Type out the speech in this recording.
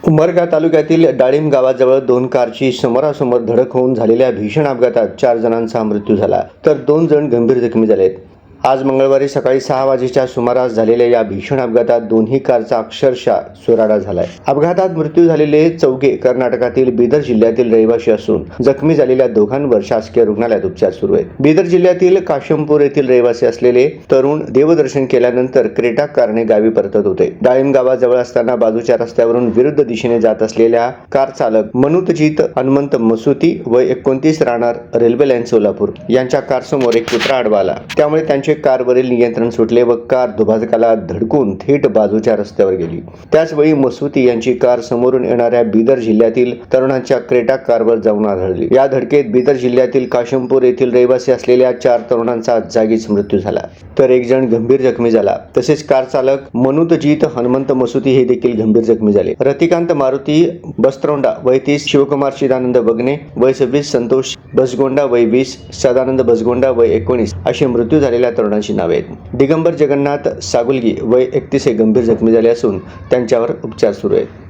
उमरगा तालुक्यातील डाळिंब गावाजवळ दोन कारची समोरासमोर धडक होऊन झालेल्या भीषण अपघातात 4 जणांचा मृत्यू झाला तर 2 जण गंभीर जखमी झालेत। आज मंगळवारी सकाळी 6 वाजेच्या सुमारास झालेल्या या भीषण अपघातात दोन्ही कारचा अक्षरशः चुराडा झालाय। अपघातात मृत्यू झालेले चौघे कर्नाटकातील बीदर जिल्ह्यातील रहिवासी असून जखमी झालेल्या दोघांवर शासकीय रुग्णालयात उपचार सुरू आहेत। बीदर जिल्ह्यातील काशमपूर येथील रहिवासी असलेले तरुण देवदर्शन केल्यानंतर क्रेटा कारने गावी परतत होते। डाळिंब गावाजवळ असताना बाजूच्या रस्त्यावरून विरुद्ध दिशेने जात असलेल्या कार चालक मनुतजीत हनुमंत मसुती वय 29 राहणार रेल्वे लाईन सोलापूर यांच्या कार समोर एक कुत्रा आडवा आला। त्यामुळे त्यांचे कारवरील नियंत्रण सुटले व कार दुभाजकाला धडकून थेट बाजूच्या रस्त्यावर गेली। त्याच वेळी मसुती यांची कार समोरून येणाऱ्या बीदर जिल्ह्यातील तरुणांच्या क्रेटा कारवर जाऊन आदळली। या धडकेत बीदर जिल्ह्यातील काशमपूर येथील रहिवासी असलेल्या 4 तरुणांचा जागीच मृत्यू झाला तर 1 जण गंभीर जखमी झाला। तसेच कार चालक मनुतजीत हनुमंत मसुती हे देखील गंभीर जखमी झाले। रतिकांत मारुती बस्त्रोंडा वय 30, शिवकुमार चिदानंद बगने वय 26, संतोष बसगोंडा वय 20, सदानंद बसगोंडा वय 19 असे मृत्यू झालेल्या तरुणांची नावे आहेत। दिगंबर जगन्नाथ सागुलगी वय 31 हे गंभीर जखमी झाले असून त्यांच्यावर उपचार सुरू आहेत।